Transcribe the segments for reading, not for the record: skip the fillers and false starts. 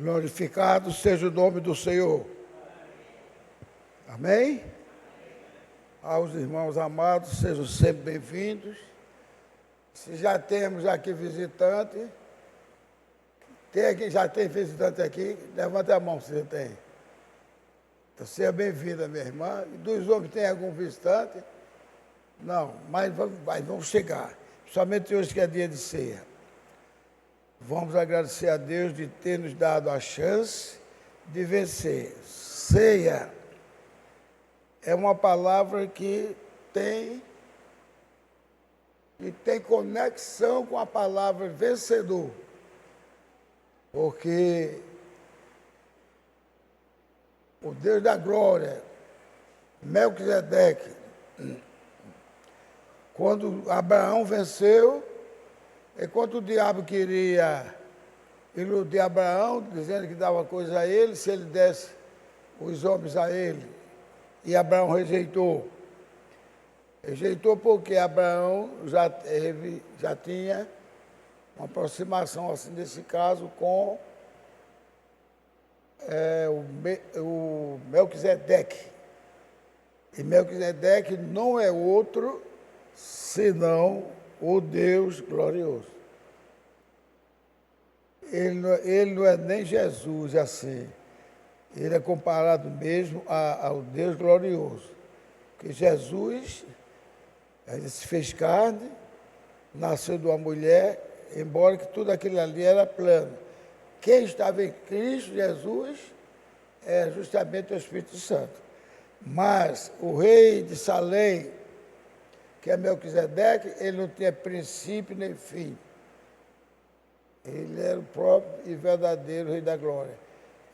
Glorificado seja o nome do Senhor. Amém? Aos irmãos amados, sejam sempre bem-vindos. Se já temos aqui visitante, já tem visitante aqui, levanta a mão se você tem. Então, seja bem-vinda, minha irmã. E dos homens tem algum visitante? Não, mas vamos chegar. Somente hoje que é dia de ceia. Vamos agradecer a Deus de ter nos dado a chance de vencer. Ceia é uma palavra que tem conexão com a palavra vencedor. Porque o Deus da glória, Melquisedeque, quando Abraão venceu, enquanto o diabo queria iludir Abraão, dizendo que dava coisa a ele, se ele desse os homens a ele, e Abraão rejeitou. Rejeitou porque Abraão já tinha uma aproximação, assim, nesse caso, com o Melquisedeque. E Melquisedeque não é outro senão o Deus glorioso. Ele não é nem Jesus assim. Ele é comparado mesmo ao Deus glorioso. Porque Jesus, ele se fez carne, nasceu de uma mulher, embora que tudo aquilo ali era plano. Quem estava em Cristo Jesus é justamente o Espírito Santo. Mas o rei de Salém, que é Melquisedeque, ele não tinha princípio nem fim. Ele era o próprio e verdadeiro Rei da Glória.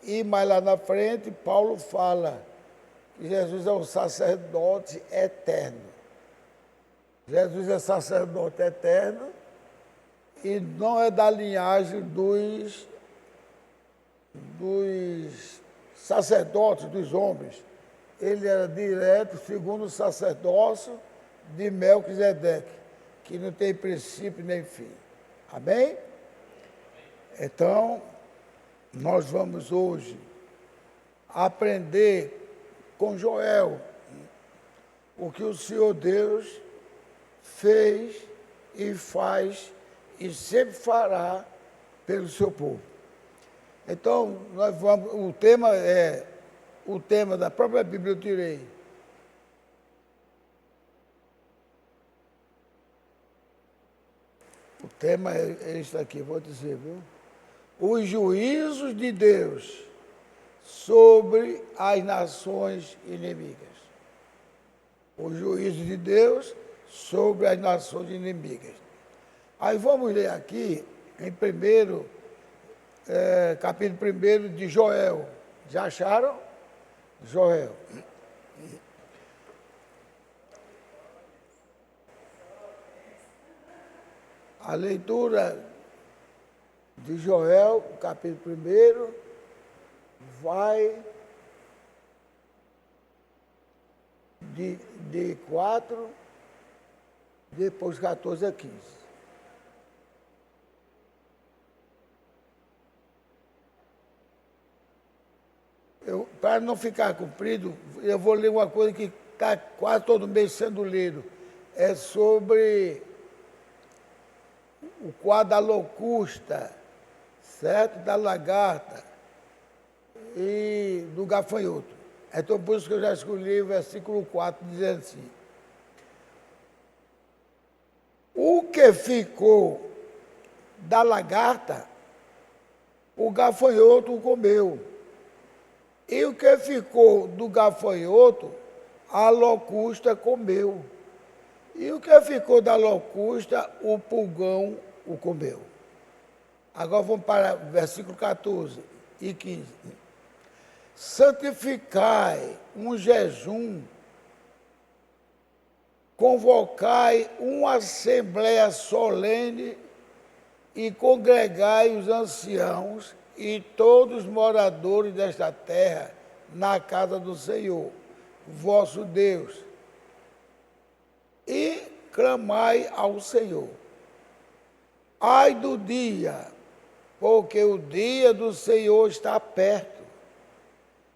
E mais lá na frente, Paulo fala que Jesus é um sacerdote eterno. Jesus é sacerdote eterno e não é da linhagem dos sacerdotes, dos homens. Ele era direto, segundo o sacerdócio de Melquisedeque, que não tem princípio nem fim. Amém? Então, nós vamos hoje aprender com Joel o que o Senhor Deus fez e faz e sempre fará pelo seu povo. Então, o tema da própria Bíblia eu tirei. O tema é este aqui, vou dizer, viu? Os juízos de Deus sobre as nações inimigas. Os juízos de Deus sobre as nações inimigas. Aí vamos ler aqui, em capítulo 1 de Joel. Já acharam? Joel. A leitura de Joel, capítulo 1, vai de 4, depois 14 a 15. Para não ficar comprido, eu vou ler uma coisa que está quase todo mês sendo lido. É sobre o quadro da locusta, certo? Da lagarta e do gafanhoto. Então, por isso que eu já escolhi o versículo 4, dizendo assim: o que ficou da lagarta, o gafanhoto o comeu. E o que ficou do gafanhoto, a locusta comeu. E o que ficou da locusta, o pulgão o comeu. Agora vamos para o versículo 14 e 15. Santificai um jejum, convocai uma assembleia solene e congregai os anciãos e todos os moradores desta terra na casa do Senhor, vosso Deus, e clamai ao Senhor. Ai do dia porque o dia do Senhor está perto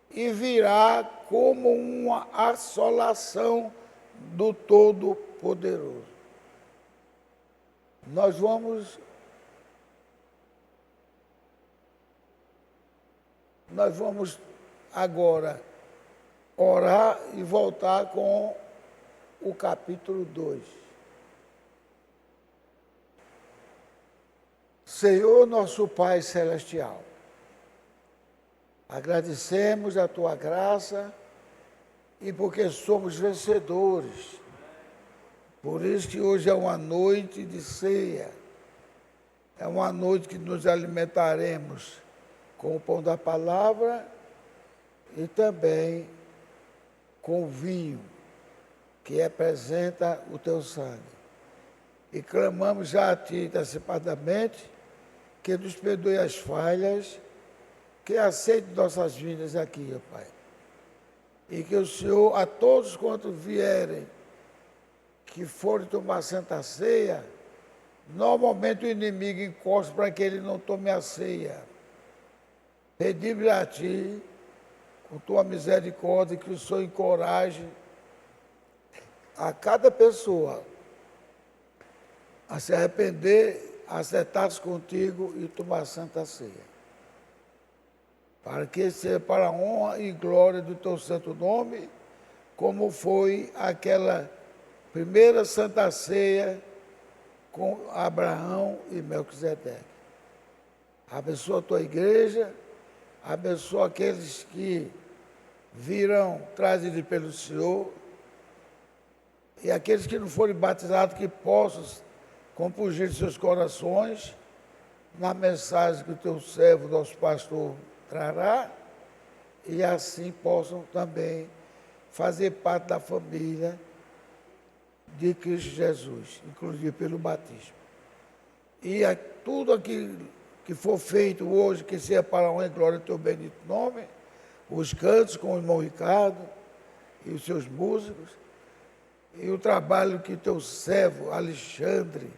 e virá como uma assolação do Todo-Poderoso. Nós vamos agora orar e voltar com o capítulo 2. Senhor, nosso Pai Celestial, agradecemos a Tua graça e porque somos vencedores. Por isso que hoje é uma noite de ceia, é uma noite que nos alimentaremos com o pão da palavra e também com o vinho, que representa o Teu sangue. E clamamos já a Ti antecipadamente, que nos perdoe as falhas, que aceite nossas vidas aqui, ó Pai. E que o Senhor, a todos quantos vierem, que forem tomar Santa Ceia, normalmente o inimigo encosta para que ele não tome a ceia. Pedimos a Ti, com Tua misericórdia, que o Senhor encoraje a cada pessoa a se arrepender, acertar-se contigo e tomar Santa Ceia. Para que seja para a honra e glória do Teu santo nome, como foi aquela primeira Santa Ceia com Abraão e Melquisedeque. Abençoa a Tua igreja, abençoa aqueles que virão trazidos pelo Senhor e aqueles que não forem batizados, que possam compungir seus corações na mensagem que o Teu servo, nosso pastor, trará, e assim possam também fazer parte da família de Cristo Jesus, inclusive pelo batismo. E tudo aquilo que for feito hoje, que seja para a honra e glória do Teu bendito nome, os cantos com o irmão Ricardo e os seus músicos, e o trabalho que o Teu servo Alexandre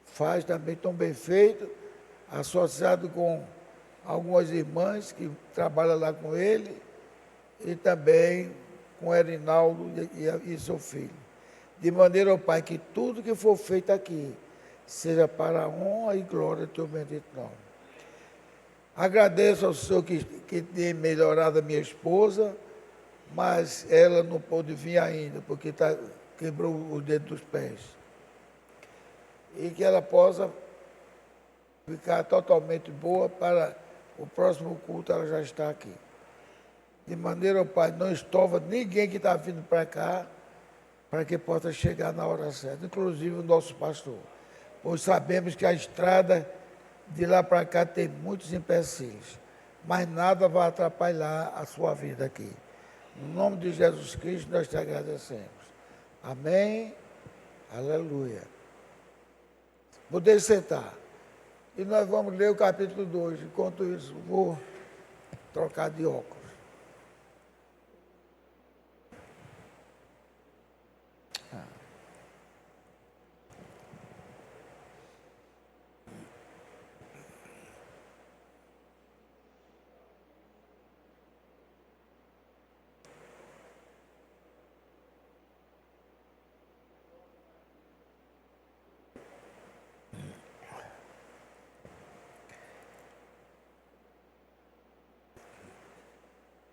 faz também tão bem feito, associado com algumas irmãs que trabalham lá com ele, e também com Erinaldo e seu filho. De maneira, ó Pai, que tudo que for feito aqui seja para a honra e glória do Teu bendito nome. Agradeço ao Senhor que tem melhorado a minha esposa, mas ela não pôde vir ainda, porque quebrou o dedo dos pés. E que ela possa ficar totalmente boa para o próximo culto, ela já está aqui. De maneira, ó Pai, não estova ninguém que está vindo para cá, para que possa chegar na hora certa, inclusive o nosso pastor. Pois sabemos que a estrada de lá para cá tem muitos empecilhos, mas nada vai atrapalhar a sua vida aqui. No nome de Jesus Cristo, nós te agradecemos. Amém. Aleluia. Poder sentar. E nós vamos ler o capítulo 2. Enquanto isso, vou trocar de óculos.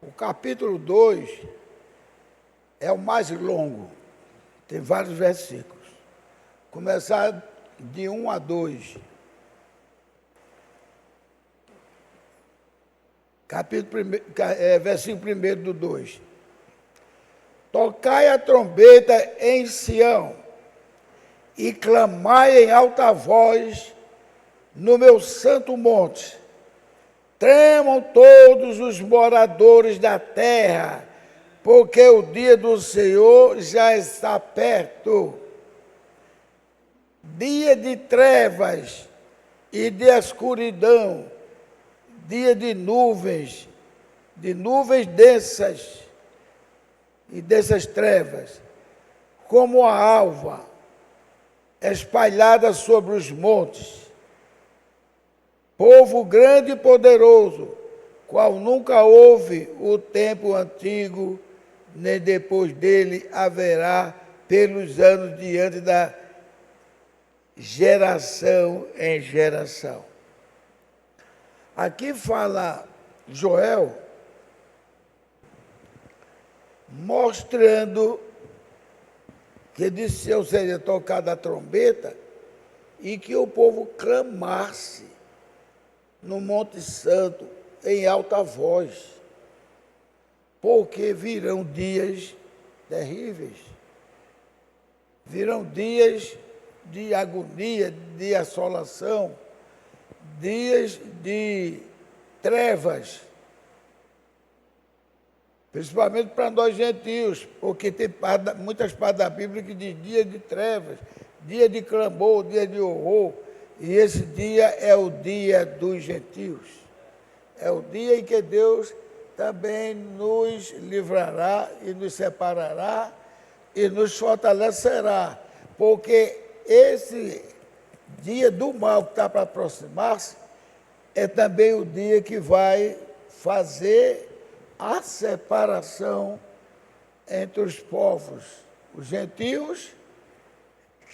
O capítulo 2 é o mais longo, tem vários versículos. Começar de 1 a 2. Versículo 1 do 2. Tocai a trombeta em Sião e clamai em alta voz no meu santo monte. Tremam todos os moradores da terra, porque o dia do Senhor já está perto. Dia de trevas e de escuridão, dia de nuvens densas e dessas trevas, como a alva espalhada sobre os montes. povo grande e poderoso, qual nunca houve o tempo antigo, nem depois dele haverá pelos anos diante da geração em geração. Aqui fala Joel, mostrando que de céu seria tocada a trombeta e que o povo clamasse no Monte Santo em alta voz, porque virão dias terríveis, virão dias de agonia, de assolação, dias de trevas, principalmente para nós gentios, porque tem muitas partes da Bíblia que diz dia de trevas, dia de clamor, dia de horror, e esse dia é o dia dos gentios. É o dia em que Deus também nos livrará e nos separará e nos fortalecerá, porque esse dia do mal que está para aproximar-se é também o dia que vai fazer a separação entre os povos, os gentios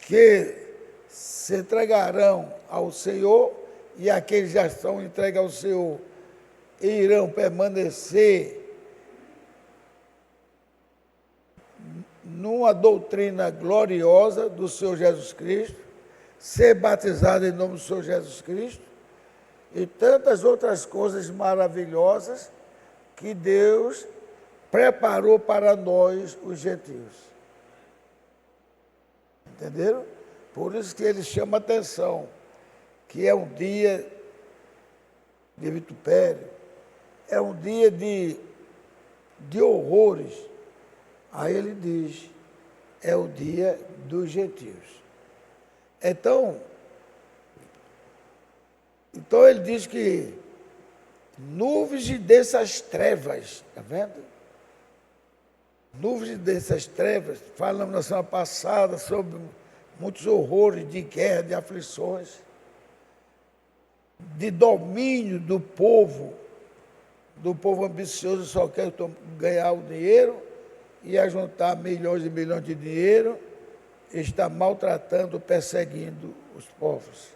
que se entregarão ao Senhor e aqueles que já estão entregues ao Senhor irão permanecer numa doutrina gloriosa do Senhor Jesus Cristo, ser batizado em nome do Senhor Jesus Cristo e tantas outras coisas maravilhosas que Deus preparou para nós, os gentios. Entenderam? Por isso que ele chama atenção, que é um dia de vitupério, é um dia de horrores. Aí ele diz, é o dia dos gentios. Então ele diz que nuvens de dessas trevas, está vendo? Nuvens dessas trevas, falamos na semana passada sobre muitos horrores de guerra, de aflições, de domínio do povo ambicioso, só quer ganhar o dinheiro e ajuntar milhões e milhões de dinheiro, está maltratando, perseguindo os povos,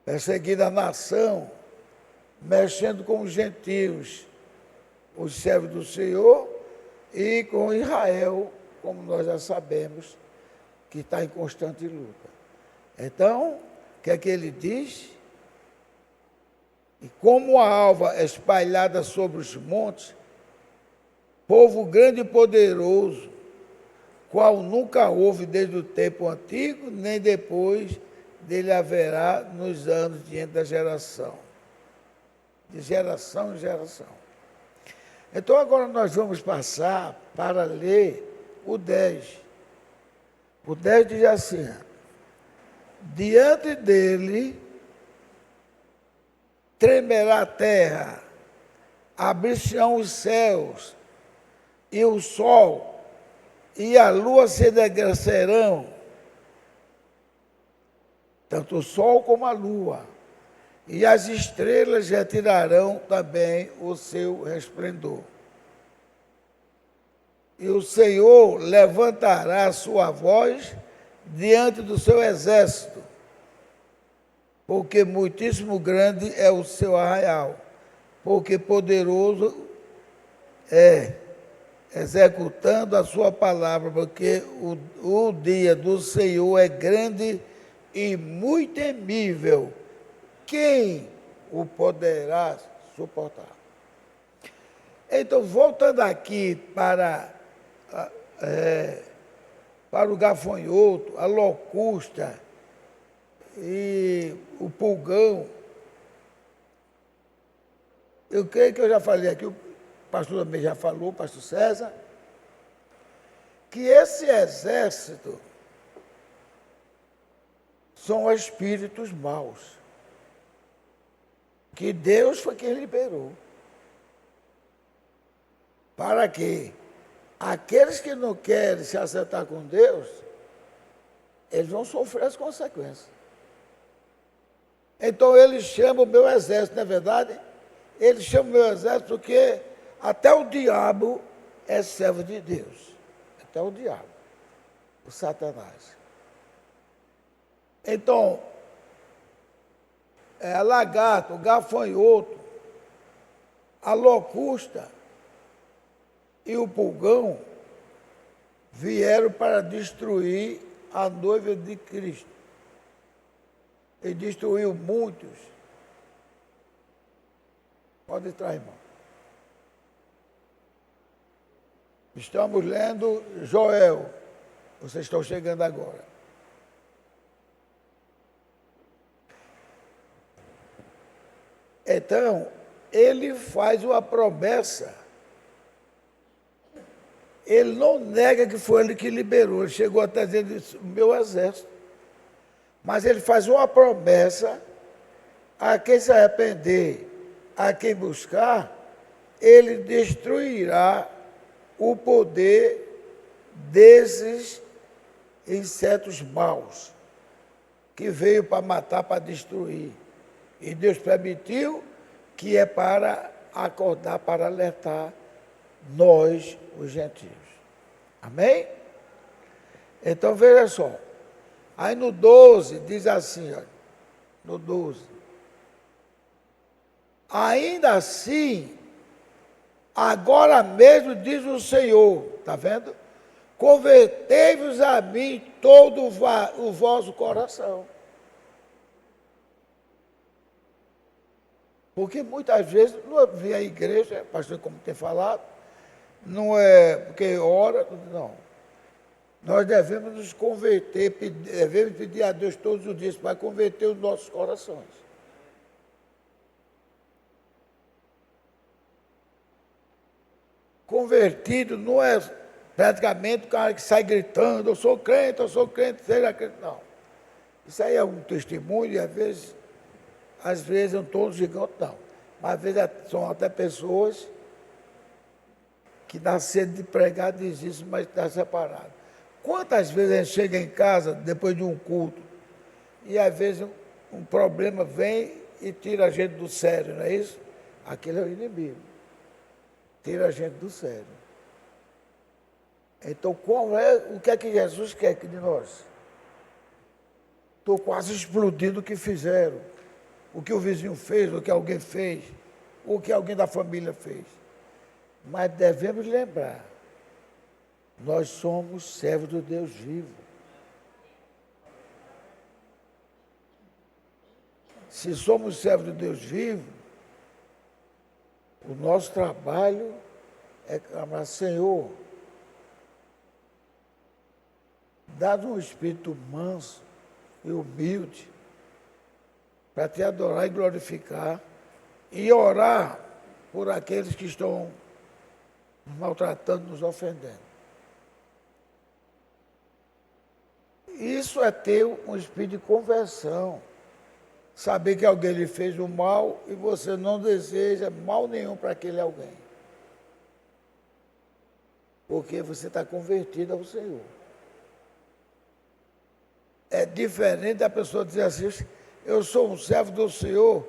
perseguindo a nação, mexendo com os gentios, os servos do Senhor, e com Israel, como nós já sabemos, que está em constante luta. Então, o que é que ele diz? E como a alva espalhada sobre os montes, povo grande e poderoso, qual nunca houve desde o tempo antigo, nem depois dele haverá nos anos diante da geração. De geração em geração. Então agora nós vamos passar para ler o 10. O 10 diz assim: diante dele tremerá a terra, abrir-se-ão os céus, e o sol e a lua se degrecerão, tanto o sol como a lua, e as estrelas retirarão também o seu resplendor. E o Senhor levantará a sua voz diante do seu exército, porque muitíssimo grande é o seu arraial, porque poderoso é, executando a sua palavra, porque o dia do Senhor é grande e muito temível. Quem o poderá suportar? Então, voltando aqui para o gafanhoto, a locusta e o pulgão, eu creio que eu já falei aqui, o pastor também já falou, o pastor César, que esse exército são espíritos maus, que Deus foi quem liberou. Para que aqueles que não querem se acertar com Deus, eles vão sofrer as consequências. Então ele chama o meu exército, não é verdade? Ele chama o meu exército porque até o diabo é servo de Deus. Até o diabo, o Satanás. Então, a lagarto, o gafanhoto, a locusta e o pulgão vieram para destruir a noiva de Cristo. E destruiu muitos. Pode entrar, irmão. Estamos lendo Joel. Vocês estão chegando agora. Então, ele faz uma promessa. Ele não nega que foi ele que liberou. Ele chegou até dizer, o meu exército. Mas ele faz uma promessa a quem se arrepender, a quem buscar, ele destruirá o poder desses insetos maus, que veio para matar, para destruir. E Deus permitiu que é para acordar, para alertar nós, os gentios. Amém? Então veja só. Aí no 12 diz assim, olha, no 12. Ainda assim, agora mesmo diz o Senhor, está vendo? Convertei-vos a mim todo o vosso coração. Porque muitas vezes, não vem à igreja, pastor, como tem falado, não é porque ora, não. Nós devemos nos converter, devemos pedir a Deus todos os dias para converter os nossos corações. Convertido não é praticamente o cara que sai gritando, eu sou crente, seja crente. Não. Isso aí é um testemunho e às vezes não todos gigantes, não. Mas às vezes são até pessoas que dá sede de pregar, diz isso, mas está separado. Quantas vezes a gente chega em casa, depois de um culto, e às vezes um problema vem e tira a gente do sério, não é isso? Aquele é o inimigo. Tira a gente do sério. Então, o que é que Jesus quer de nós? Estou quase explodindo o que fizeram, o que o vizinho fez, o que alguém fez, o que alguém da família fez. Mas devemos lembrar, nós somos servos do Deus vivo. Se somos servos do Deus vivo, o nosso trabalho é clamar, Senhor, dá-nos um espírito manso e humilde para te adorar e glorificar e orar por aqueles que estão nos maltratando, nos ofendendo. Isso é ter um espírito de conversão. Saber que alguém lhe fez o mal e você não deseja mal nenhum para aquele alguém. Porque você está convertido ao Senhor. É diferente da pessoa dizer assim, eu sou um servo do Senhor,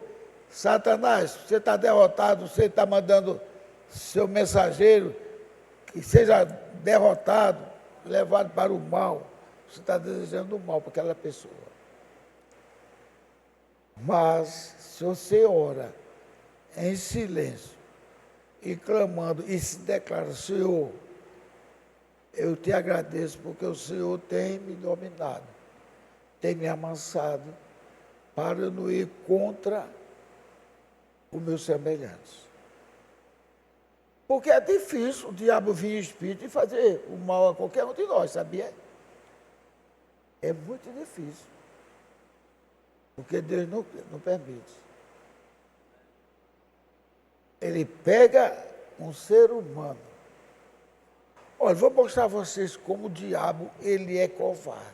Satanás, você está derrotado, você está mandando seu mensageiro que seja derrotado, levado para o mal. Você está desejando o mal para aquela pessoa. Mas, se você ora em silêncio e clamando e se declara, Senhor, eu te agradeço porque o Senhor tem me dominado, tem me amansado para eu não ir contra os meus semelhantes. Porque é difícil o diabo vir em espírito e fazer o mal a qualquer um de nós, sabia? É muito difícil. Porque Deus não permite. Ele pega um ser humano. Olha, vou mostrar a vocês como o diabo, ele é covarde.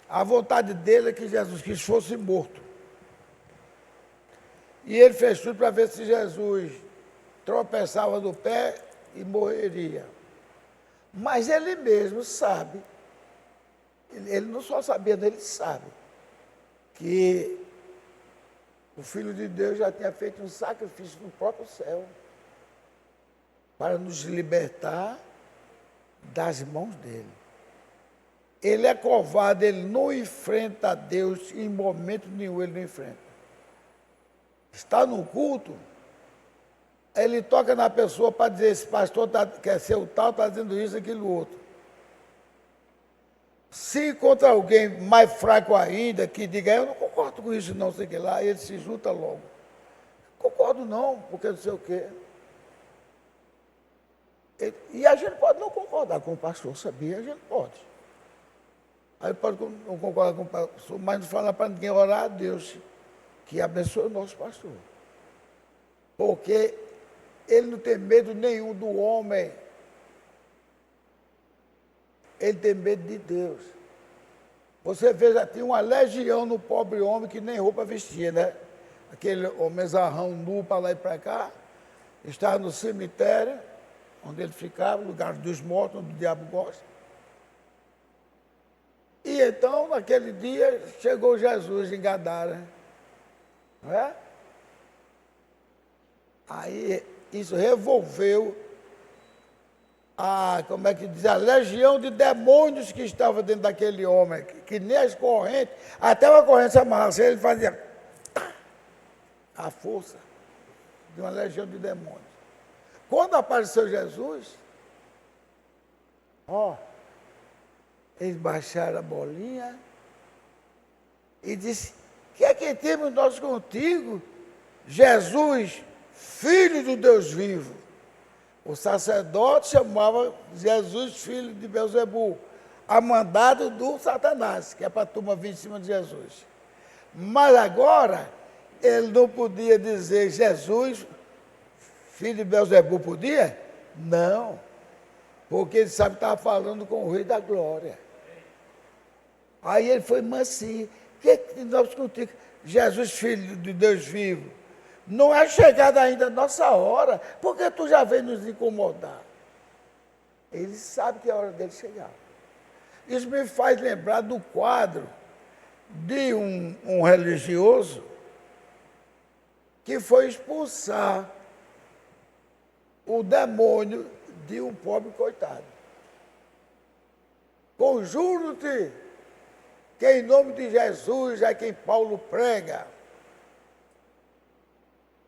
A vontade dele é que Jesus Cristo fosse morto. E ele fez tudo para ver se Jesus tropeçava no pé e morreria. Mas ele mesmo sabe Ele não só sabia, ele sabe que o Filho de Deus já tinha feito um sacrifício no próprio céu para nos libertar das mãos dele. Ele é covarde, ele não enfrenta Deus, em momento nenhum ele não enfrenta. Está no culto, ele toca na pessoa para dizer, esse pastor quer ser o tal, está dizendo isso, aquilo, outro. Se encontra alguém mais fraco ainda, que diga, eu não concordo com isso não, sei o que lá, ele se junta logo. Concordo não, porque não sei o quê. E a gente pode não concordar com o pastor, sabia? A gente pode. Aí pode não concordar com o pastor, mas não falar para ninguém orar a Deus, que abençoe o nosso pastor. Porque ele não tem medo nenhum do homem. Ele tem medo de Deus. Você vê, já tinha uma legião no pobre homem que nem roupa vestia, né? Aquele homenzarrão nu para lá e para cá. Estava no cemitério, onde ele ficava, lugar dos mortos, onde o diabo gosta. E então, naquele dia, chegou Jesus em Gadara. Não é? Aí, isso revolveu como é que diz, a legião de demônios que estava dentro daquele homem, que nem as correntes, até uma corrente se amarrasse, ele fazia a força de uma legião de demônios. Quando apareceu Jesus, eles baixaram a bolinha e disse, que é que temos nós contigo, Jesus, Filho do Deus vivo? O sacerdote chamava Jesus, filho de Belzebu, a mandado do Satanás, que é para a turma vir em cima de Jesus. Mas agora, ele não podia dizer Jesus, filho de Belzebu, podia? Não, porque ele sabe que estava falando com o Rei da Glória. Aí ele foi mansinho. O que é que nós contigo? Jesus, filho de Deus vivo. Não é chegada ainda a nossa hora, porque tu já veio nos incomodar. Ele sabe que é a hora dele chegar. Isso me faz lembrar do quadro de um religioso que foi expulsar o demônio de um pobre coitado. Conjuro-te que em nome de Jesus é quem Paulo prega.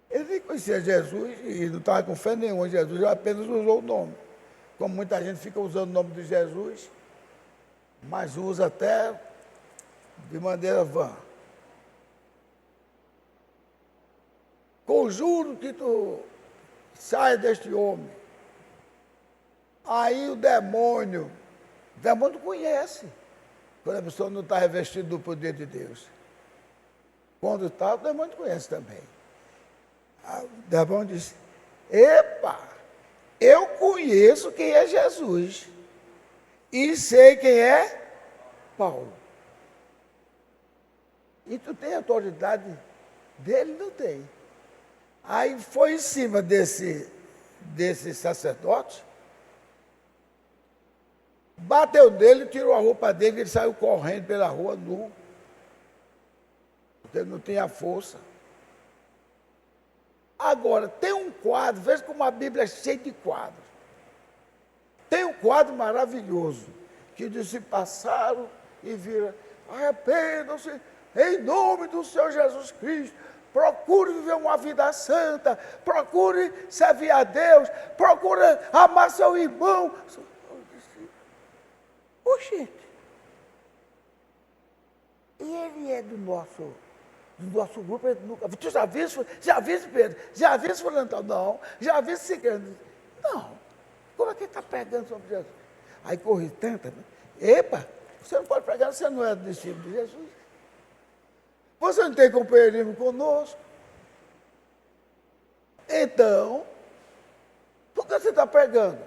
Ele nem conhecia Jesus e não estava com fé nenhuma em Jesus, ele apenas usou o nome. Como muita gente fica usando o nome de Jesus, mas usa até de maneira vã. Conjuro que tu saia deste homem. Aí o demônio conhece, quando a pessoa não está revestida do poder de Deus. Quando está, o demônio conhece também. O demônio disse, epa, eu conheço quem é Jesus e sei quem é Paulo. E tu tem autoridade dele? Não tem. Aí foi em cima desse sacerdote, bateu nele, tirou a roupa dele, ele saiu correndo pela rua nu, porque ele não tinha força. Agora, tem um quadro, veja como a Bíblia é cheia de quadros. Tem um quadro maravilhoso, que diz, se passaram e viram, arrependam-se em nome do Senhor Jesus Cristo, procure viver uma vida santa, procure servir a Deus, procure amar seu irmão. Oxente, e ele é do nosso grupo, ele nunca. Tu já viu Pedro? Já viu fulano? Não. Já viu cigano? Não. Como é que ele está pregando sobre Jesus? Aí corre tanta, né? Epa, você não pode pregar, você não é discípulo de Jesus. Você não tem companheirismo conosco. Então, por que você está pregando?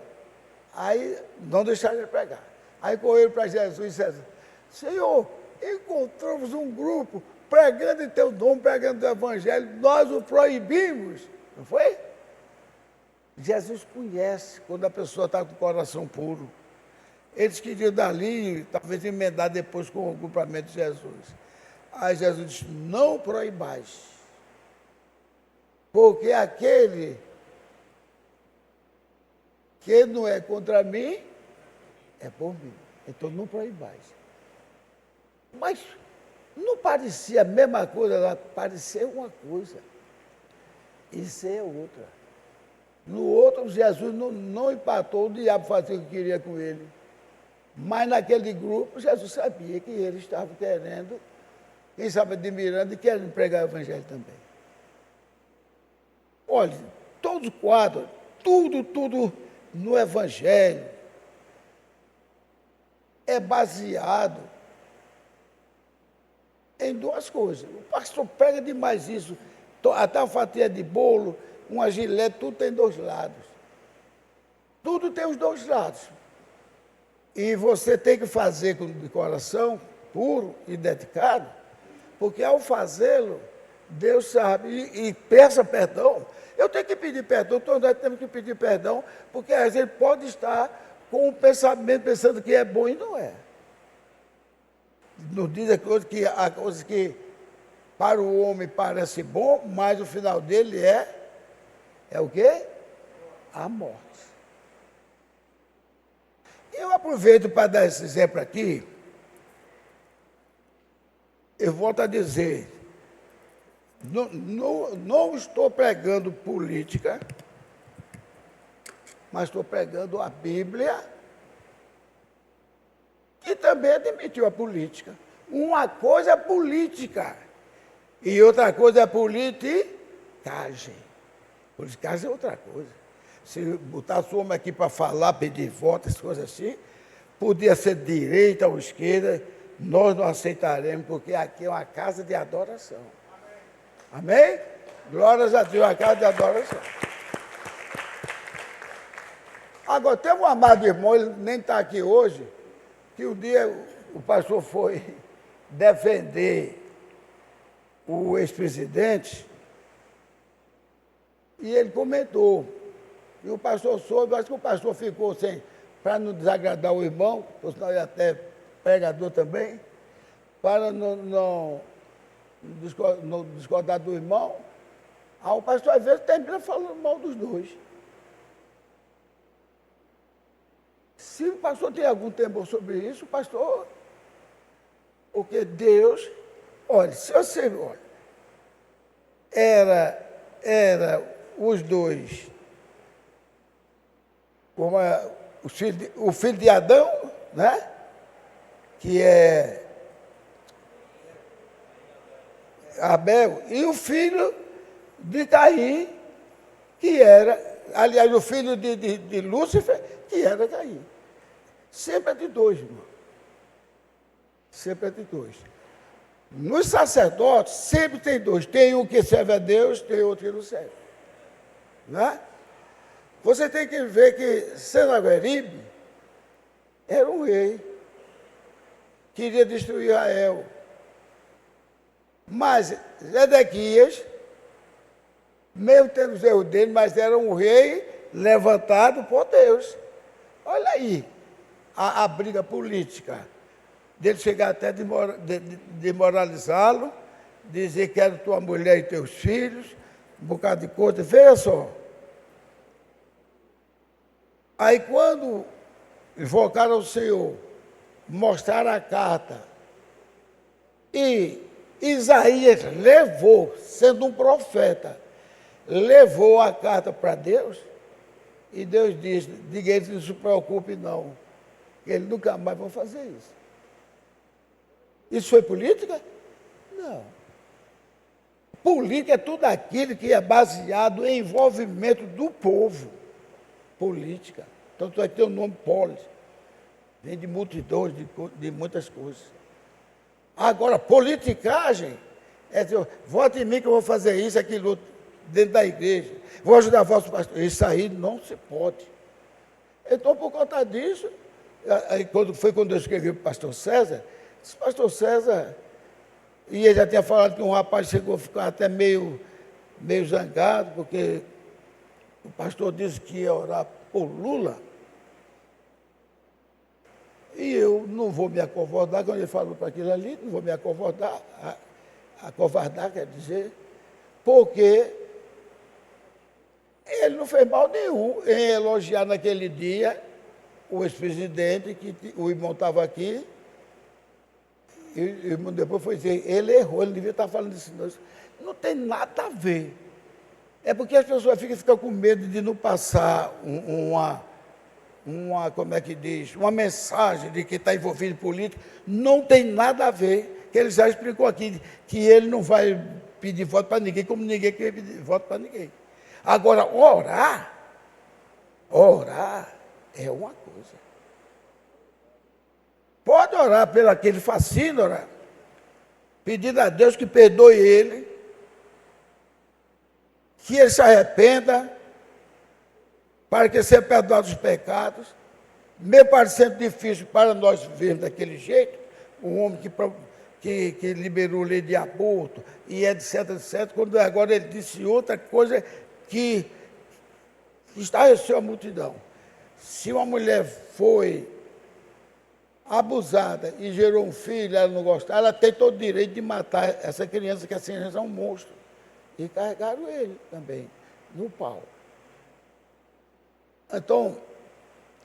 Aí, não deixaram ele pregar. Aí correram para Jesus e disseram, Senhor, encontramos um grupo pregando em teu nome, pregando o evangelho, nós o proibimos. Não foi? Jesus conhece quando a pessoa está com o coração puro. Eles queriam dali, talvez emendar depois com o cumprimento de Jesus. Aí Jesus disse, não proibais, porque aquele que não é contra mim, é por mim. Então não proibais. Mas não parecia a mesma coisa lá, parecia uma coisa. Isso é outra. No outro, Jesus não empatou o diabo fazer o que queria com ele. Mas naquele grupo, Jesus sabia que ele estava querendo, quem sabe admirando e querendo pregar o evangelho também. Olha, todo quadro, tudo no evangelho é baseado em duas coisas. O pastor prega demais isso. Até uma fatia de bolo, uma gilete, tudo tem dois lados. Tudo tem os dois lados. E você tem que fazer de coração puro e dedicado, porque ao fazê-lo, Deus sabe, e peça perdão. Eu tenho que pedir perdão, todos nós temos que pedir perdão, porque às vezes pode estar com o pensamento pensando que é bom e não é. Nos diz há coisas que para o homem parece bom, mas o final dele é o quê? A morte. Eu aproveito para dar esse exemplo aqui. Eu volto a dizer, não estou pregando política, mas estou pregando a Bíblia, que também admitiu a política. Uma coisa é política e outra coisa é politicagem. Politicagem é outra coisa. Se botasse o homem aqui para falar, pedir voto, essas coisas assim, podia ser direita ou esquerda, nós não aceitaremos, porque aqui é uma casa de adoração. Amém? Glórias a Deus, a casa de adoração. Agora, tem um amado irmão, ele nem está aqui hoje, que um dia o pastor foi defender o ex-presidente e ele comentou. E o pastor soube, acho que o pastor ficou sem, para não desagradar o irmão, por sinal ele até pregador também, para não discordar do irmão. Aí o pastor às vezes termina falando mal dos dois. Se o pastor tem algum temor sobre isso, o pastor, porque Deus, olha, se você, olha, era os dois, como o filho de Adão, né? Que é Abel, e o filho de Caim, que era, aliás, o filho de Lúcifer, que era Caim. Sempre é de dois, irmão. Sempre é de dois. Nos sacerdotes, sempre tem dois. Tem um que serve a Deus, tem outro que não serve. Né? Você tem que ver que Senaqueribe era um rei. Queria destruir Israel. Mas Zedequias, mesmo tendo os erros dele, mas era um rei levantado por Deus. Olha aí a briga política. Dele chegar até demoralizá-lo, dizer que era tua mulher e teus filhos, um bocado de coisa. Veja só. Aí quando invocaram o Senhor, mostraram a carta, e Isaías levou, sendo um profeta, levou a carta para Deus, e Deus disse, diga ele, não se preocupe não, ele nunca mais vai fazer isso. Isso foi política? Não. Política é tudo aquilo que é baseado em envolvimento do povo. Política. Então, tu vai ter o nome polis. Vem de multidões, de muitas coisas. Agora, politicagem é dizer, vote em mim que eu vou fazer isso, aquilo outro, dentro da igreja. Vou ajudar vosso pastor. Isso aí não se pode. Então, por conta disso, aí, quando eu escrevi para o pastor César, disse, pastor César, e ele já tinha falado que um rapaz chegou a ficar até meio zangado, porque o pastor disse que ia orar por Lula. E eu não vou me acovardar, quando ele falou para aquilo ali, não vou me acovardar, acovardar quer dizer, porque ele não fez mal nenhum em elogiar naquele dia o ex-presidente, que o irmão estava aqui, e o irmão depois foi dizer, ele errou, ele devia estar falando isso. Não tem nada a ver. É porque as pessoas ficam com medo de não passar como é que diz, uma mensagem de que está envolvido em política. Não tem nada a ver, que ele já explicou aqui, que ele não vai pedir voto para ninguém, como ninguém quer pedir voto para ninguém. Agora, orar é uma coisa. Pode orar pelo aquele fascínio, orar, pedindo a Deus que perdoe ele, que ele se arrependa, para que seja perdoado os pecados, mesmo parecendo difícil para nós vivermos daquele jeito, um homem que liberou a lei de aborto, e etc, etc, quando agora ele disse outra coisa que estarreceu a multidão. Se uma mulher foi abusada e gerou um filho, ela não gostar, ela tem todo o direito de matar essa criança, que essa criança é um monstro. E carregaram ele também, no pau. Então,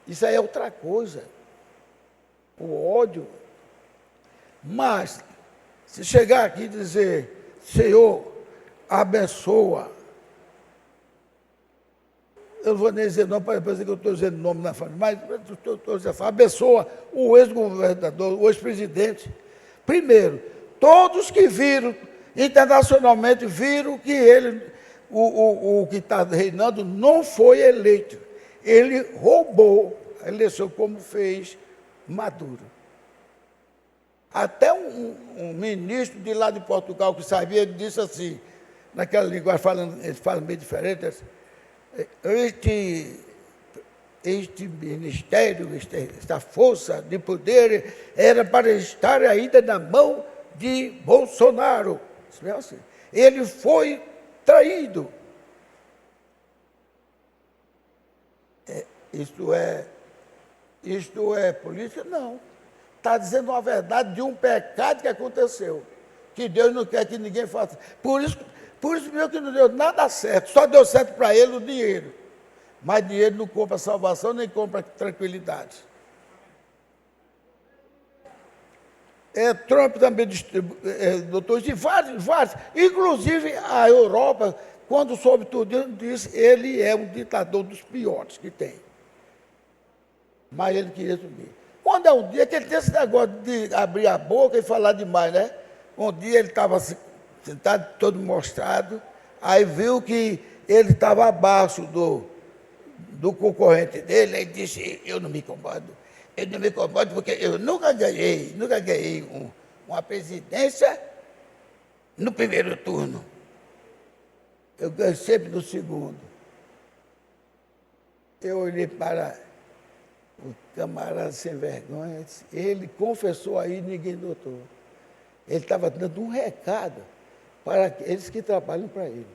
isso aí é outra coisa. O ódio. Mas, se chegar aqui e dizer, Senhor, abençoa. Eu não vou nem dizer nome, para dizer que eu estou dizendo nome na família, mas estou dizendo, abençoa o ex-governador, o ex-presidente. Primeiro, todos que viram, internacionalmente, viram que ele, o que está reinando, não foi eleito. Ele roubou a eleição, como fez Maduro. Até um ministro de lá de Portugal que sabia, disse assim, naquela linguagem, ele fala meio diferente, assim, este ministério, esta força de poder era para estar ainda na mão de Bolsonaro. Assim. Ele foi traído. Isto é política? Não. Está dizendo uma verdade de um pecado que aconteceu, que Deus não quer que ninguém faça. Por isso mesmo que não deu nada certo, só deu certo para ele o dinheiro. Mas dinheiro não compra salvação, nem compra tranquilidade. Trump também doutor, e vários. Inclusive a Europa, quando soube tudo, disse ele é um ditador dos piores que tem. Mas ele queria subir. Quando é um dia que ele tem esse negócio de abrir a boca e falar demais, né? Um dia ele estava sentado, todo mostrado, aí viu que ele estava abaixo do concorrente dele, aí disse, eu não me incomodo porque eu nunca ganhei uma presidência no primeiro turno. Eu ganho sempre no segundo. Eu olhei para o camarada sem vergonha, ele confessou aí, ninguém notou. Ele estava dando um recado para aqueles que trabalham para ele.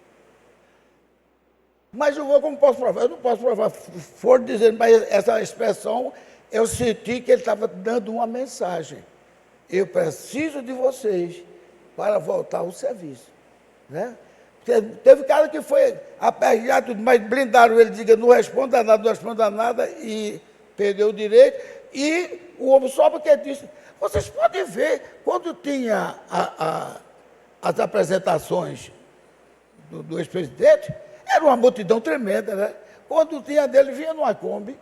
Mas eu como posso provar? Eu não posso provar. For dizendo, mas essa expressão, eu senti que ele estava dando uma mensagem. Eu preciso de vocês para voltar ao serviço. Né? Teve cara que foi aperrear tudo, mas blindaram ele, diga, não responda nada, e perdeu o direito. E o homem só porque disse, vocês podem ver, quando tinha as apresentações do ex-presidente, era uma multidão tremenda, né? Quando tinha dele, vinha numa Kombi,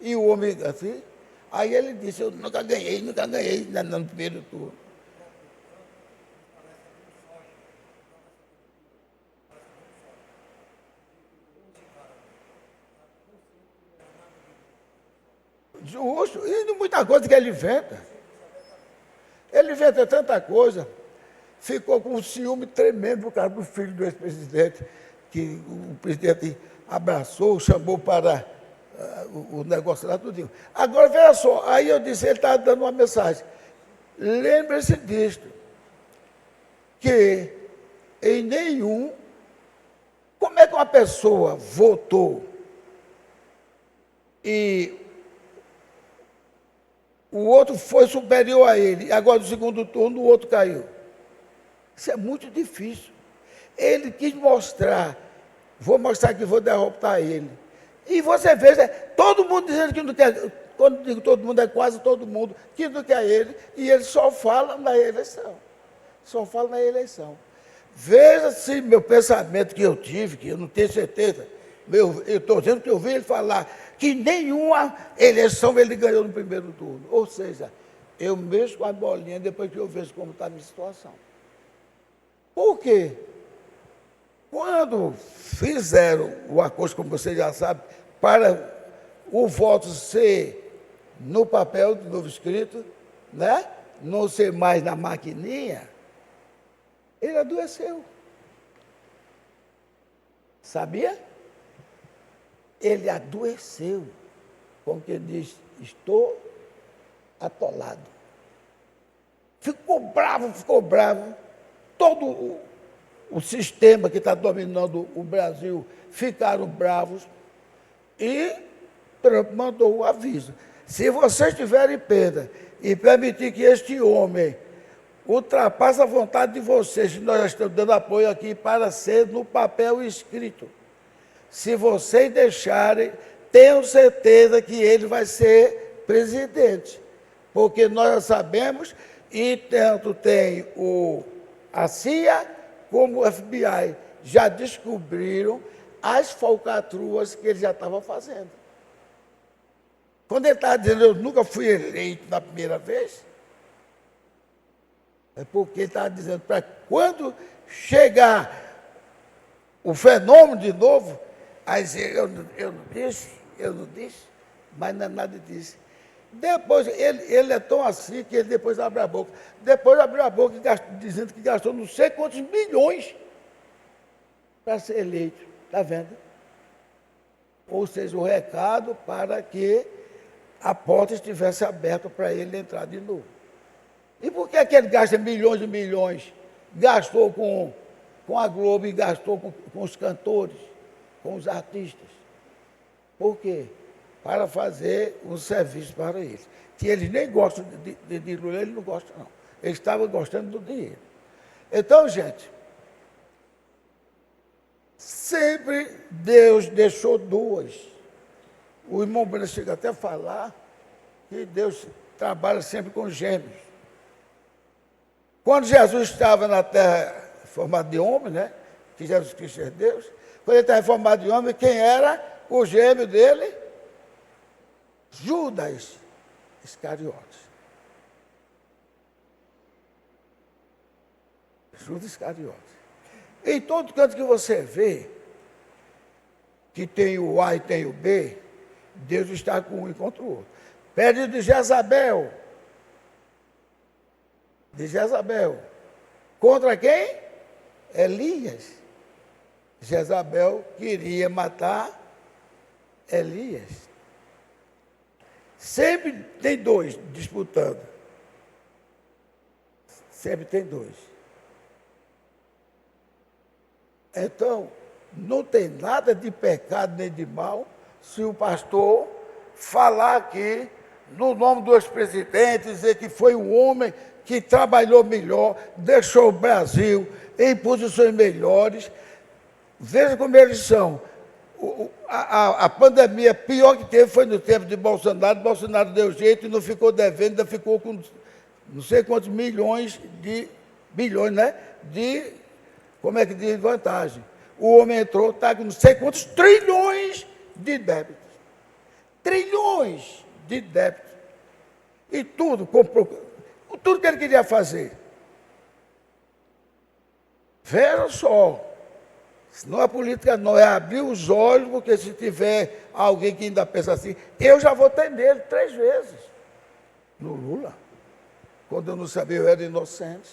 e o homem assim, aí ele disse, eu nunca ganhei no primeiro turno. Justo, e muita coisa que ele inventa. Ele inventa tanta coisa, ficou com um ciúme tremendo por causa do filho do ex-presidente, que o presidente abraçou, chamou para o negócio lá, tudinho. Agora, veja só, aí eu disse, ele está dando uma mensagem. Lembre-se disto, que em nenhum... Como é que uma pessoa votou e o outro foi superior a ele, agora no segundo turno o outro caiu. Isso é muito difícil. Ele quis mostrar, vou mostrar que vou derrotar ele. E você vê, todo mundo dizendo que não quer, quando digo todo mundo, é quase todo mundo, que não quer ele, e ele só fala na eleição. Só fala na eleição. Veja se meu pensamento que eu tive, que eu não tenho certeza, eu estou dizendo que eu vi ele falar que nenhuma eleição ele ganhou no primeiro turno. Ou seja, eu mexo com a bolinha depois que eu vejo como está a minha situação. Por quê? Quando fizeram o acordo, como você já sabe, para o voto ser no papel de novo escrito, né? Não ser mais na maquininha, ele adoeceu. Sabia? Ele adoeceu. Como que ele diz, estou atolado. Ficou bravo. Todo o sistema que está dominando o Brasil ficaram bravos e Trump mandou o aviso. Se vocês tiverem pena e permitir que este homem ultrapasse a vontade de vocês, nós já estamos dando apoio aqui para ser no papel escrito. Se vocês deixarem, tenham certeza que ele vai ser presidente. Porque nós já sabemos, e tanto tem a CIA como o FBI já descobriram as falcatruas que ele já estava fazendo. Quando ele estava dizendo, eu nunca fui eleito na primeira vez, é porque ele estava dizendo, para quando chegar o fenômeno de novo, aí dizer, eu não disse, mas não é nada disso. Depois, ele é tão assim que ele depois abre a boca. Depois abriu a boca dizendo que gastou não sei quantos milhões para ser eleito. Está vendo? Ou seja, o recado para que a porta estivesse aberta para ele entrar de novo. E por que ele gasta milhões e milhões? Gastou com a Globo e gastou com os cantores, com os artistas. Por quê? Para fazer um serviço para eles. Que eles nem gostam de Lula, ele não gosta não. Eles estavam gostando do dinheiro. Então, gente, sempre Deus deixou duas. O irmão Breno chega até a falar que Deus trabalha sempre com gêmeos. Quando Jesus estava na terra formado de homem, né? Que Jesus Cristo é Deus. Quando ele estava formado de homem, quem era o gêmeo dele? Judas Iscariotes. Judas Iscariotes. Em todo canto que você vê, que tem o A e tem o B, Deus está com um e contra o outro. Pede de Jezabel. De Jezabel. Contra quem? Elias. Jezabel queria matar Elias. Sempre tem dois disputando. Sempre tem dois. Então, não tem nada de pecado nem de mal se o pastor falar aqui, no nome do ex-presidente, dizer que foi um homem que trabalhou melhor, deixou o Brasil em posições melhores. Veja como eles são. A pandemia pior que teve foi no tempo de Bolsonaro. Bolsonaro deu jeito e não ficou devendo, ainda ficou com não sei quantos bilhões, né? Como é que diz, vantagem. O homem entrou, está com não sei quantos trilhões de débitos. Trilhões de débitos. E tudo, comprou, tudo que ele queria fazer. Veja só. Não é política, não, é abrir os olhos, porque se tiver alguém que ainda pensa assim, eu já votei nele 3 vezes. No Lula. Quando eu não sabia, eu era inocente.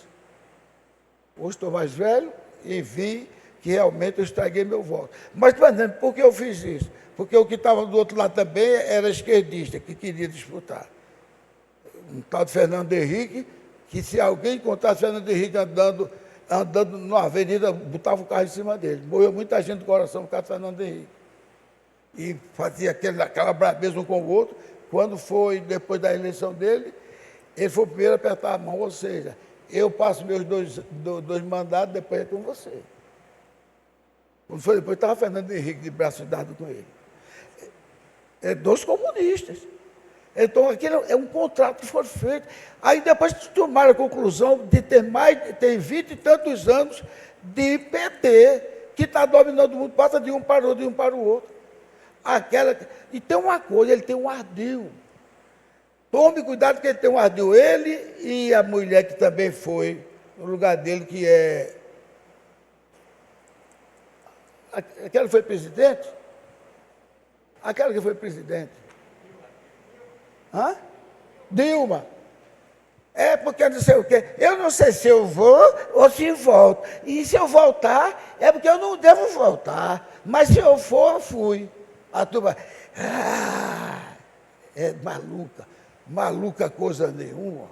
Hoje estou mais velho e vi que realmente eu estraguei meu voto. Mas, por que eu fiz isso? Porque o que estava do outro lado também era esquerdista, que queria disputar. Um tal de Fernando Henrique, que se alguém encontrasse Fernando Henrique andando numa avenida, botava o carro em cima dele. Morreu muita gente do coração por causa de Fernando Henrique. E fazia aquela brabeza um com o outro, quando foi, depois da eleição dele, ele foi o primeiro a apertar a mão, ou seja, eu passo meus dois mandatos, depois é com você. Quando foi depois, estava Fernando Henrique de braço dado com ele. É dois comunistas. Então, aquilo é um contrato que foi feito. Aí depois tomaram a conclusão de ter 20 e tantos anos de PT, que está dominando o mundo, passa de um para o outro, de um para o outro. E tem uma coisa, ele tem um ardil. Tome cuidado que ele tem um ardil. Ele e a mulher que também foi no lugar dele, que é... Aquela que foi presidente? Aquela que foi presidente. Hã? Dilma. É porque não sei o quê. Eu não sei se eu vou ou se volto. E se eu voltar, é porque eu não devo voltar. Mas se eu for, eu fui. A turma, é maluca. Maluca coisa nenhuma.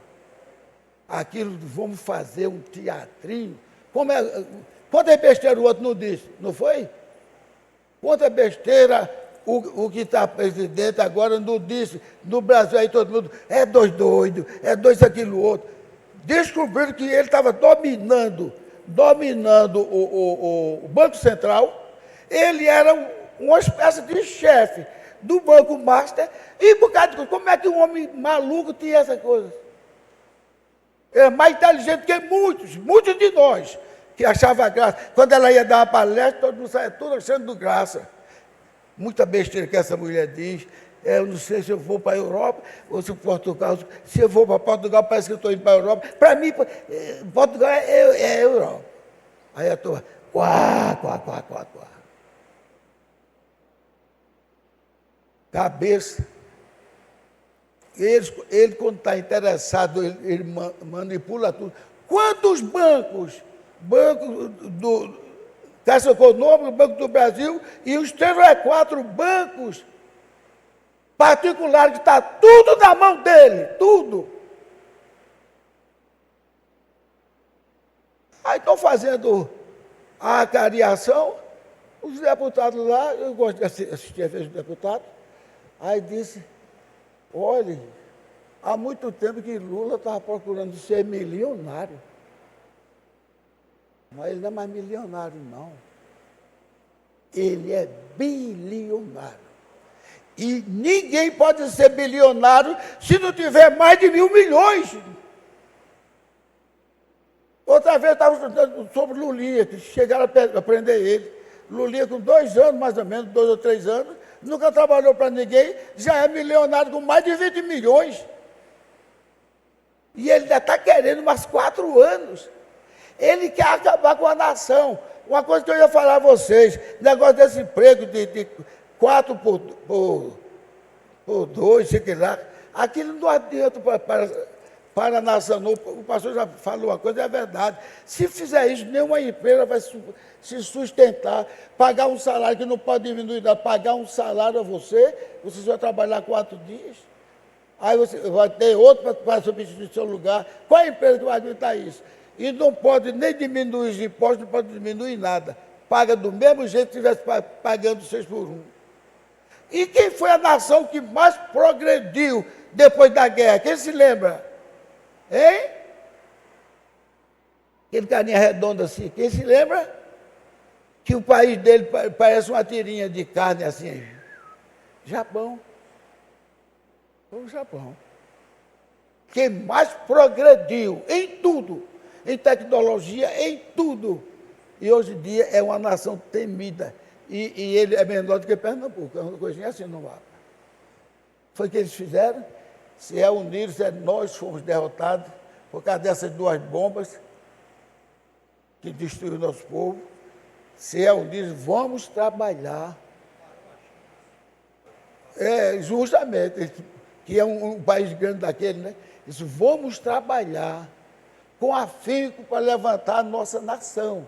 Aquilo, vamos fazer um teatrinho. Quanta besteira o outro não disse, não foi? Quanta besteira o que está presidente agora não disse. No Brasil aí todo mundo, é dois doidos, é dois aquilo outro. Descobriram que ele estava dominando o Banco Central. Ele era uma espécie de chefe do Banco Master. E por causa de coisa, como é que um homem maluco tinha essa coisa? É mais inteligente que muitos de nós, que achava graça. Quando ela ia dar uma palestra, todo mundo saia tudo achando graça. Muita besteira que essa mulher diz. Eu não sei se eu vou para a Europa ou se Portugal. Se eu vou para Portugal, parece que eu estou indo para a Europa. Para mim, Portugal é a Europa. Aí a turma, quá. Cabeça. Ele quando está interessado, ele manipula tudo. Quantos bancos do Caixa Econômica, Banco do Brasil e os 3 ou 4 bancos particulares que está tudo na mão dele, tudo. Aí estão fazendo a cariação, os deputados lá, eu gosto de assistir a vez do deputado, aí disse, olha, há muito tempo que Lula estava procurando ser milionário. Mas ele não é mais milionário, não. Ele é bilionário. E ninguém pode ser bilionário se não tiver mais de 1.000 milhões. Outra vez eu estava estudando sobre Lulinha, que chegaram a prender ele. Lulinha com 2 anos, mais ou menos, 2 ou 3 anos, nunca trabalhou para ninguém, já é milionário com mais de 20 milhões. E ele ainda está querendo mais 4 anos. Ele quer acabar com a nação. Uma coisa que eu ia falar a vocês, negócio desse emprego de 4 por 2, sei que lá, aquilo não adianta para a nação. O pastor já falou uma coisa, é verdade. Se fizer isso, nenhuma empresa vai se sustentar, pagar um salário que não pode diminuir, pagar um salário a você vai trabalhar 4 dias. Aí você vai ter outro para substituir seu lugar. Qual é a empresa que vai aguentar isso? E não pode nem diminuir os impostos, não pode diminuir nada. Paga do mesmo jeito que estivesse pagando 6 por 1. E quem foi a nação que mais progrediu depois da guerra? Quem se lembra? Hein? Aquele carinha redondo assim. Quem se lembra? Que o país dele parece uma tirinha de carne assim. Japão. Foi o Japão. Quem mais progrediu em tudo. Em tecnologia, em tudo. E hoje em dia é uma nação temida. E ele é menor do que Pernambuco, é uma coisinha assim no mapa. Foi o que eles fizeram. Se é unidos, nós fomos derrotados por causa dessas 2 bombas que destruíram o nosso povo. Se é unidos, vamos trabalhar. Justamente, que é um país grande daquele, né? Isso, vamos trabalhar com afinco para levantar a nossa nação,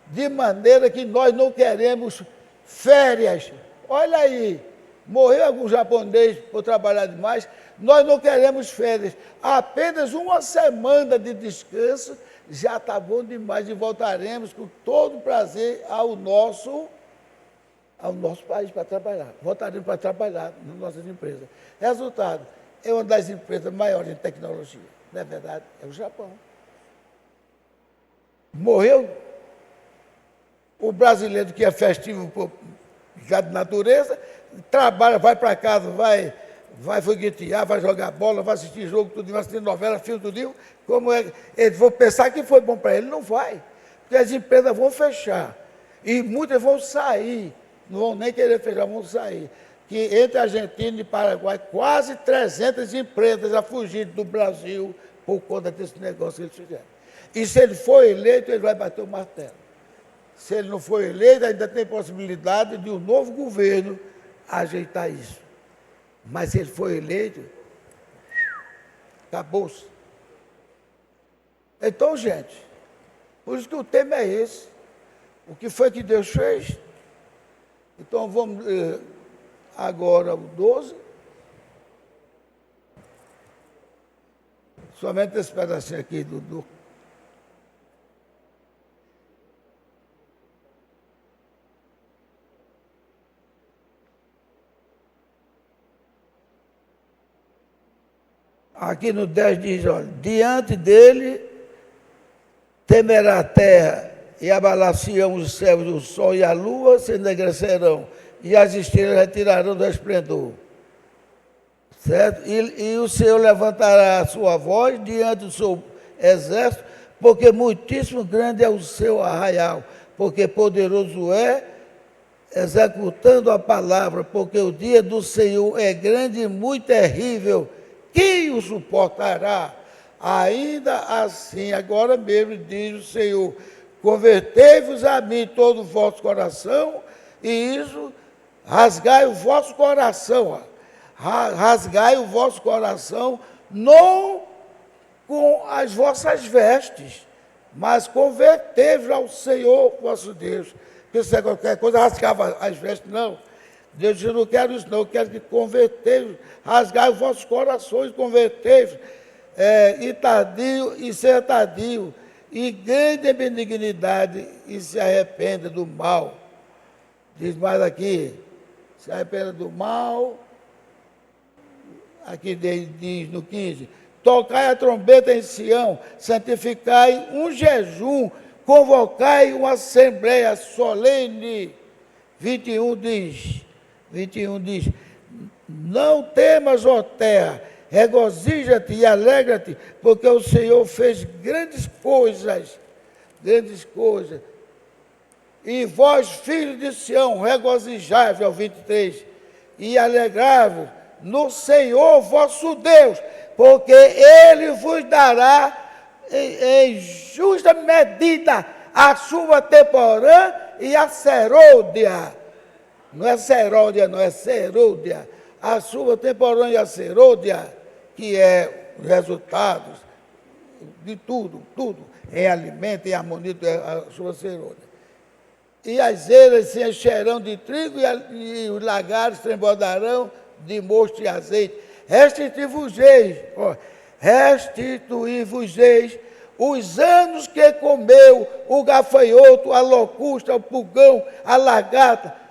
de maneira que nós não queremos férias. Olha aí, morreu algum japonês por trabalhar demais, nós não queremos férias, apenas 1 semana de descanso já está bom demais e voltaremos com todo prazer ao nosso ao nosso país para trabalhar. Voltariam para trabalhar nas nossas empresas. Resultado, é uma das empresas maiores em tecnologia. Não é verdade? É o Japão. Morreu o brasileiro que é festivo por de natureza, trabalha, vai para casa, vai foguetear, vai jogar bola, vai assistir jogo, tudo, vai assistir novela, filme, tudo. Como é? Eles vão pensar que foi bom para ele, não vai. Porque as empresas vão fechar. E muitas vão sair, não vão nem querer fechar, vão sair. Que entre Argentina e Paraguai, quase 300 empresas já fugiram do Brasil por conta desse negócio que eles fizeram. E se ele for eleito, ele vai bater o martelo. Se ele não for eleito, ainda tem possibilidade de um novo governo ajeitar isso. Mas se ele for eleito, acabou-se. Então, gente, por isso que o tema é esse. O que foi que Deus fez? Então, vamos agora ao 12. Somente esse pedacinho aqui do aqui no 10 diz, olha, diante dele temerá a terra e abalar-se-ão os céus, o sol e a lua se enegrecerão, e as estrelas retirarão do esplendor. Certo? E o Senhor levantará a sua voz diante do seu exército, porque muitíssimo grande é o seu arraial, porque poderoso é, executando a palavra, porque o dia do Senhor é grande e muito terrível. Quem o suportará? Ainda assim, agora mesmo diz o Senhor, convertei-vos a mim todo o vosso coração, e isso, rasgai o vosso coração, rasgai o vosso coração, não com as vossas vestes, mas convertei-vos ao Senhor vosso Deus. Porque se qualquer coisa rasgava as vestes, não. Deus diz, eu não quero isso não, eu quero que convertei-vos, rasgai os vossos corações, convertei-vos, e tardio, e seja tardio, e grande benignidade, e se arrependa do mal. Diz mais aqui, se arrependa do mal, aqui diz no 15, tocai a trombeta em Sião, santificai um jejum, convocai uma assembleia solene. 21 diz, não temas, ó terra, regozija-te e alegra-te, porque o Senhor fez grandes coisas. E vós, filhos de Sião, regozijai-vos, ao 23, e alegrai-vos no Senhor vosso Deus, porque Ele vos dará em justa medida a chuva temporã e a serôdia. Não é seródia, não é serôdia. A chuva temporã e a serôdia, que é resultados de tudo, em alimento, em harmonia, a chuva serôdia. E as eiras se encherão de trigo e os lagares transbordarão de mosto e azeite. Restituí-vos-eis os anos que comeu o gafanhoto, a locusta, o pulgão, a lagarta,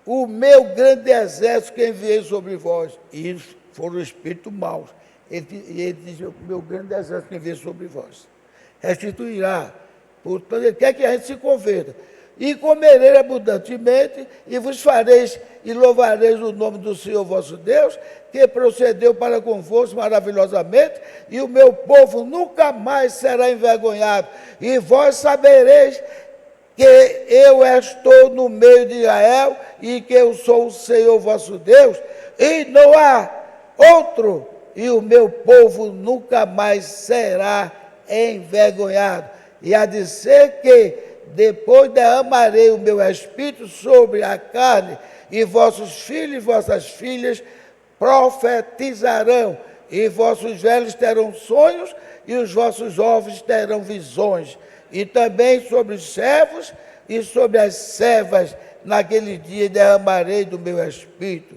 o meu grande exército que enviei sobre vós. E eles foram espíritos maus. Ele diz, o meu grande exército que enviei sobre vós. Restituirá. Portanto, ele quer que a gente se converta. E comereis abundantemente, e vos fareis e louvareis o nome do Senhor vosso Deus, que procedeu para convosco maravilhosamente, e o meu povo nunca mais será envergonhado. E vós sabereis que eu estou no meio de Israel, e que eu sou o Senhor vosso Deus, e não há outro, e o meu povo nunca mais será envergonhado. E há de ser que depois derramarei o meu espírito sobre a carne, e vossos filhos e vossas filhas profetizarão, e vossos velhos terão sonhos, e os vossos jovens terão visões. E também sobre os servos e sobre as servas, naquele dia derramarei do meu espírito,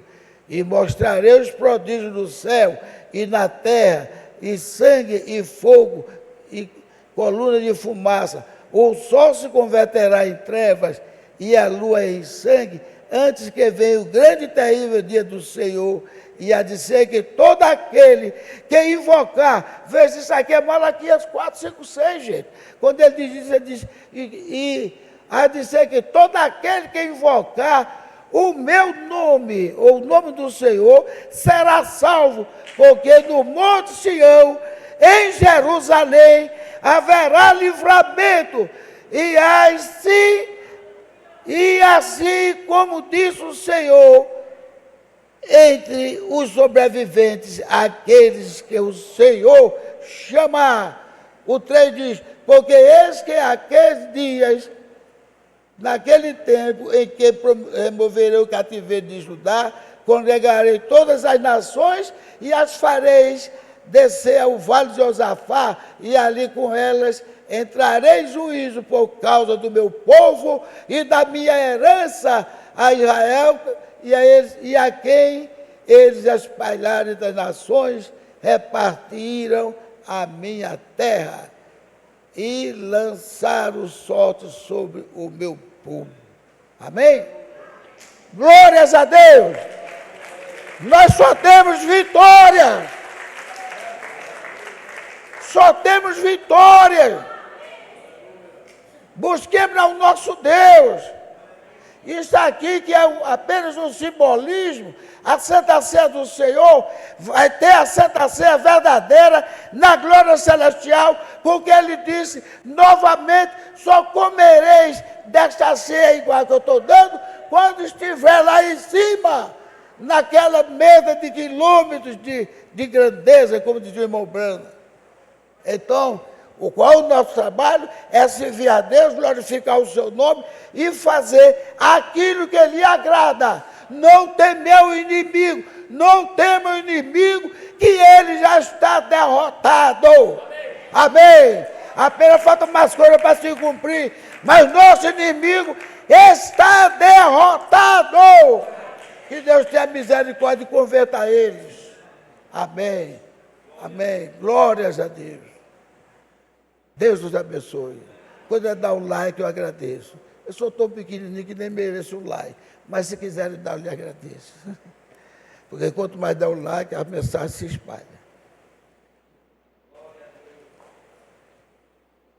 e mostrarei os prodígios do céu e na terra, e sangue e fogo, e coluna de fumaça. O sol se converterá em trevas e a lua em sangue, antes que venha o grande e terrível dia do Senhor, e há de ser que todo aquele que invocar, veja, isso aqui é Malaquias 4, 5, 6, gente. Quando ele diz isso, ele diz, e há de ser que todo aquele que invocar o meu nome, ou o nome do Senhor, será salvo, porque no Monte Sião, em Jerusalém, haverá livramento, e assim como disse o Senhor, entre os sobreviventes, aqueles que o Senhor chamar. O 3 diz, porque eis que aqueles dias, naquele tempo em que removerei o cativeiro de Judá, congregarei todas as nações e as fareis descer ao vale de Josafá, e ali com elas entrarei em juízo por causa do meu povo e da minha herança a Israel, e a quem eles espalharam das nações, repartiram a minha terra e lançaram sorte sobre o meu povo. Amém? Glórias a Deus! Nós só temos vitória! Só temos vitória! Busquemos ao nosso Deus! Isso aqui que é apenas um simbolismo, a Santa Ceia do Senhor vai ter a Santa Ceia verdadeira na glória celestial, porque Ele disse, novamente, só comereis desta ceia igual que eu estou dando, quando estiver lá em cima, naquela mesa de quilômetros de grandeza, como dizia o irmão Brando. Então, qual o nosso trabalho é servir a Deus, glorificar o seu nome e fazer aquilo que lhe agrada. Não temer o inimigo, não tema o inimigo, que ele já está derrotado. Amém. Apenas falta mais coisas para se cumprir, mas nosso inimigo está derrotado. Que Deus tenha misericórdia e converta eles. Amém. Amém. Glórias a Deus. Deus nos abençoe. Quando é dar um like, eu agradeço. Eu sou tão pequenininho que nem mereço um like. Mas se quiserem dar, eu lhe agradeço. Porque quanto mais dá um like, a mensagem se espalha.